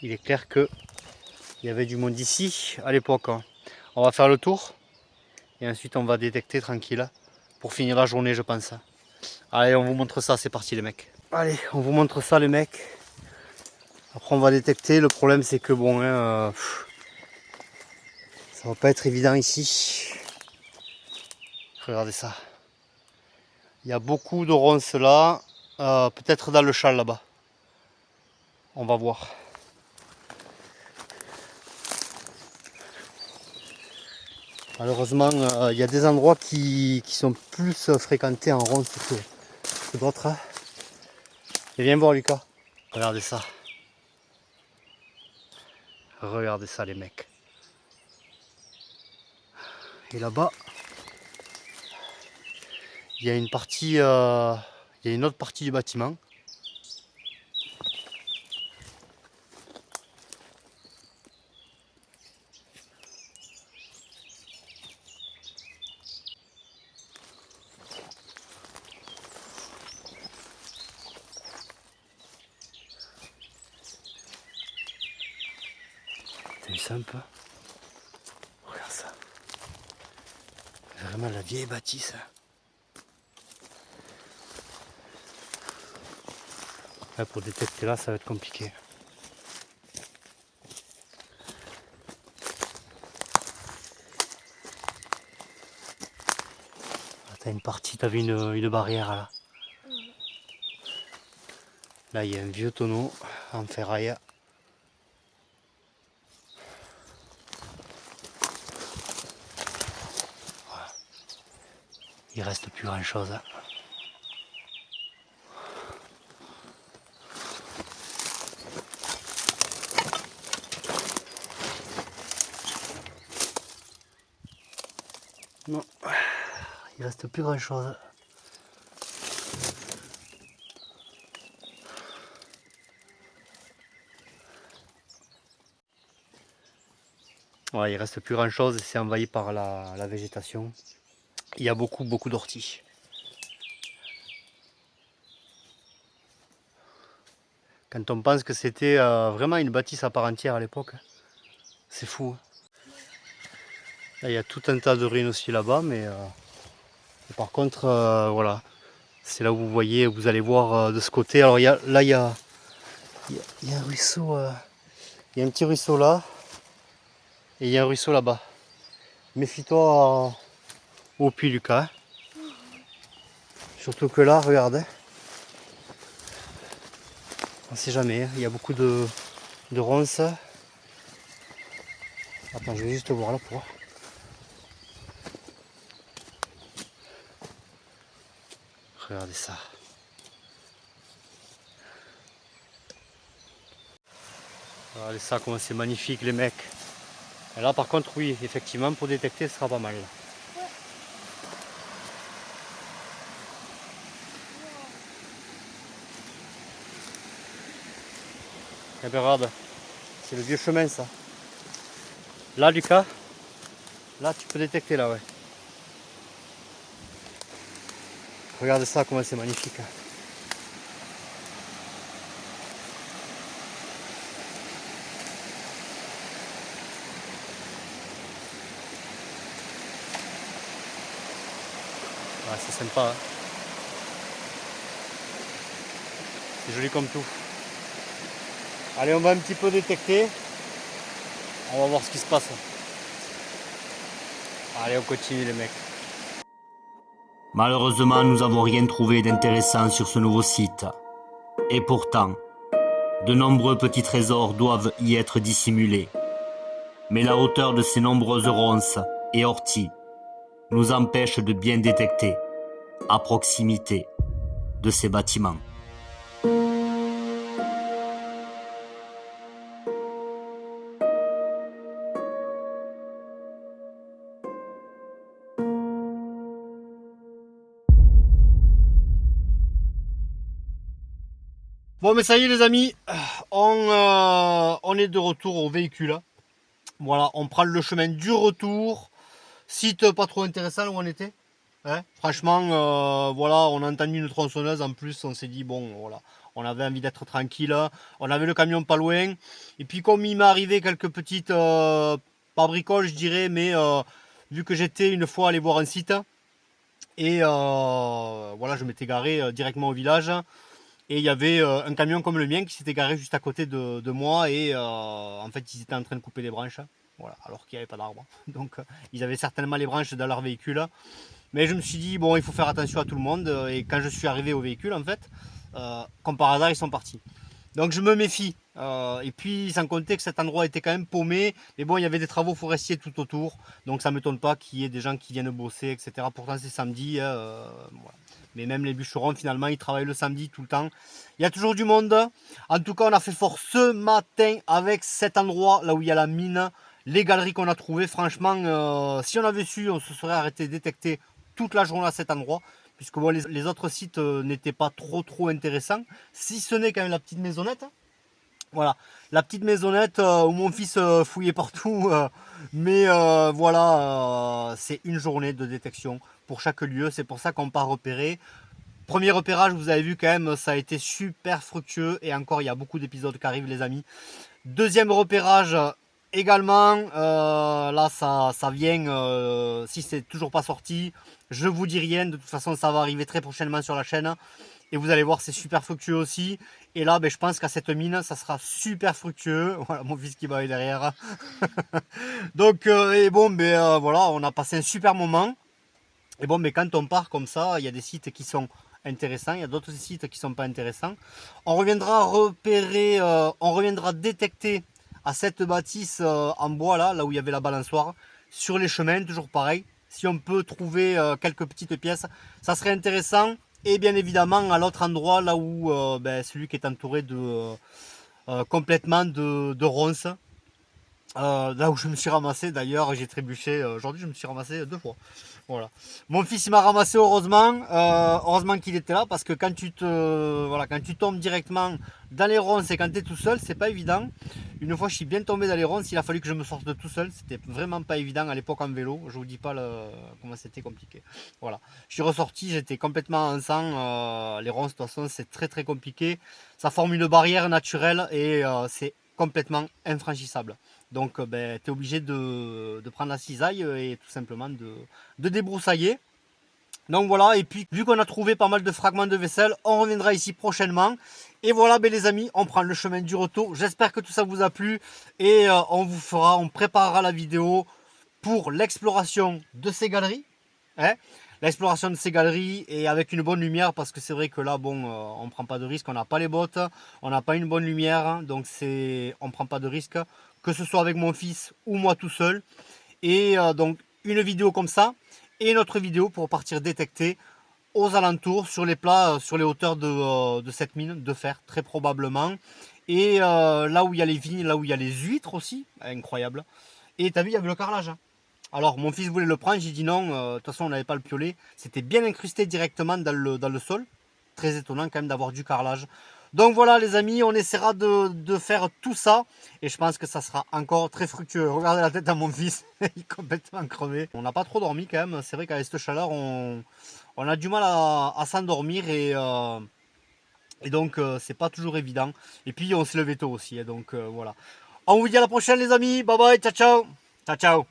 il est clair que il y avait du monde ici à l'époque. Hein. On va faire le tour. Et ensuite on va détecter tranquille. Pour finir la journée je pense. Allez, on vous montre ça, c'est parti les mecs. Allez, on vous montre ça les mecs. Après on va détecter, le problème c'est que bon, hein, ça va pas être évident ici. Regardez ça. Il y a beaucoup de ronces là, peut-être dans le châle là-bas. On va voir. Malheureusement, il y a des endroits qui sont plus fréquentés en ronces que d'autres. Et viens voir Lucas. Regardez ça. Regardez ça les mecs. Et là-bas, il y a une partie, il y a une autre partie du bâtiment. T'as vu ça un peu? Regarde ça. Vraiment la vieille bâtisse. Ouais, pour détecter là, ça va être compliqué. T'as une partie, t'as vu une barrière là. Là, il y a un vieux tonneau en ferraille. Voilà. Il reste plus grand chose. Non, il reste plus grand chose. Ouais, il reste plus grand chose, c'est envahi par la végétation. Il y a beaucoup d'orties. Quand on pense que c'était vraiment une bâtisse à part entière à l'époque, c'est fou. Hein. Là, il y a tout un tas de ruines aussi là-bas, mais par contre, voilà, c'est là où vous voyez, vous allez voir de ce côté. Alors là, il y a un ruisseau, il y a un petit ruisseau là, et il y a un ruisseau là-bas. Méfie-toi au puits Lucas. Hein. Surtout que là, regarde, hein. On sait jamais, hein. Il y a beaucoup de ronces. Attends, je vais juste voir là pour voir. Regardez ça. Regardez ça, comment c'est magnifique les mecs. Et là par contre oui, effectivement pour détecter ce sera pas mal. Et bien regarde, c'est le vieux chemin ça. Là Lucas, là tu peux détecter là ouais. Regarde ça comment c'est magnifique. Ouais, c'est sympa. Hein. C'est joli comme tout. Allez, on va un petit peu détecter. On va voir ce qui se passe. Allez, on continue les mecs. Malheureusement, nous n'avons rien trouvé d'intéressant sur ce nouveau site. Et pourtant, de nombreux petits trésors doivent y être dissimulés. Mais la hauteur de ces nombreuses ronces et orties nous empêche de bien détecter, à proximité de ces bâtiments. Bon, mais ça y est les amis, on est de retour au véhicule. Voilà, on prend le chemin du retour. Site pas trop intéressant où on était. Hein, franchement, voilà, on a entendu une tronçonneuse en plus. On s'est dit, bon, voilà, on avait envie d'être tranquille. On avait le camion pas loin. Et puis, comme il m'est arrivé quelques petites, pas bricoles, je dirais, mais vu que j'étais une fois allé voir un site, et voilà, je m'étais garé directement au village. Et il y avait un camion comme le mien qui s'était garé juste à côté de moi et en fait ils étaient en train de couper les branches, voilà, alors qu'il n'y avait pas d'arbre. Donc ils avaient certainement les branches dans leur véhicule. Mais je me suis dit bon, il faut faire attention à tout le monde et quand je suis arrivé au véhicule en fait, comme par hasard ils sont partis. Donc je me méfie. Et puis sans compter que cet endroit était quand même paumé. Mais bon, il y avait des travaux forestiers tout autour. Donc ça ne m'étonne pas qu'il y ait des gens qui viennent bosser, etc. Pourtant c'est samedi. Voilà. Mais même les bûcherons, finalement, ils travaillent le samedi tout le temps. Il y a toujours du monde. En tout cas, on a fait fort ce matin avec cet endroit là où il y a la mine. Les galeries qu'on a trouvées. Franchement, si on avait su, on se serait arrêté de détecter toute la journée à cet endroit. Puisque bon, les autres sites n'étaient pas trop intéressants. Si ce n'est quand même la petite maisonnette. Voilà, la petite maisonnette où mon fils fouillait partout. Mais voilà, c'est une journée de détection pour chaque lieu. C'est pour ça qu'on part repérer. Premier repérage, vous avez vu quand même, ça a été super fructueux. Et encore, il y a beaucoup d'épisodes qui arrivent les amis. Deuxième repérage également. Là, ça vient. Si c'est toujours pas sorti, je vous dis rien. De toute façon, ça va arriver très prochainement sur la chaîne. Et vous allez voir, c'est super fructueux aussi. Et là, ben, je pense qu'à cette mine, ça sera super fructueux. Voilà, mon fils qui va aller derrière. Donc, et bon, ben, voilà, on a passé un super moment. Et bon, mais quand on part comme ça, il y a des sites qui sont intéressants, il y a d'autres sites qui ne sont pas intéressants. On reviendra repérer, on reviendra détecter à cette bâtisse en bois, là où il y avait la balançoire, sur les chemins, toujours pareil. Si on peut trouver quelques petites pièces, ça serait intéressant. Et bien évidemment à l'autre endroit là où celui qui est entouré de complètement de ronces, là où je me suis ramassé d'ailleurs, j'ai trébuché aujourd'hui, je me suis ramassé 2 fois. Voilà, mon fils il m'a ramassé heureusement, heureusement qu'il était là parce que quand tu tombes directement dans les ronces et quand tu es tout seul, c'est pas évident. Une fois je suis bien tombé dans les ronces, il a fallu que je me sorte de tout seul, c'était vraiment pas évident à l'époque en vélo, je vous dis pas comment c'était compliqué. Voilà, je suis ressorti, j'étais complètement en sang, les ronces de toute façon c'est très compliqué, ça forme une barrière naturelle et c'est complètement infranchissable. Donc tu es obligé de prendre la cisaille et tout simplement de débroussailler. Donc voilà, et puis vu qu'on a trouvé pas mal de fragments de vaisselle, on reviendra ici prochainement. Et voilà les amis, on prend le chemin du retour. J'espère que tout ça vous a plu et on préparera la vidéo pour l'exploration de ces galeries. Hein, l'exploration de ces galeries et avec une bonne lumière parce que c'est vrai que là bon on prend pas de risque, on n'a pas les bottes, on n'a pas une bonne lumière, donc on prend pas de risque, que ce soit avec mon fils ou moi tout seul. Et donc une vidéo comme ça et une autre vidéo pour partir détecter aux alentours sur les plats, sur les hauteurs de cette mine de fer très probablement. Et là où il y a les vignes, là où il y a les huîtres aussi, incroyable. Et tu as vu, il y avait le carrelage. Alors mon fils voulait le prendre, j'ai dit non, de toute façon on n'avait pas le piolet. C'était bien incrusté directement dans le sol. Très étonnant quand même d'avoir du carrelage. Donc voilà les amis, on essaiera de faire tout ça. Et je pense que ça sera encore très fructueux. Regardez la tête à mon fils, il est complètement crevé. On n'a pas trop dormi quand même. C'est vrai qu'avec cette chaleur, on a du mal à s'endormir. Et donc c'est pas toujours évident. Et puis on s'est levé tôt aussi. Donc voilà. On vous dit à la prochaine les amis. Bye bye, ciao ciao. Ciao ciao.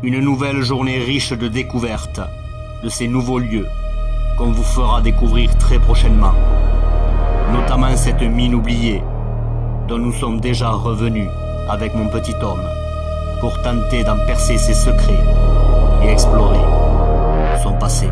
Une nouvelle journée riche de découvertes de ces nouveaux lieux qu'on vous fera découvrir très prochainement. Notamment cette mine oubliée dont nous sommes déjà revenus avec mon petit homme pour tenter d'en percer ses secrets et explorer sont passés.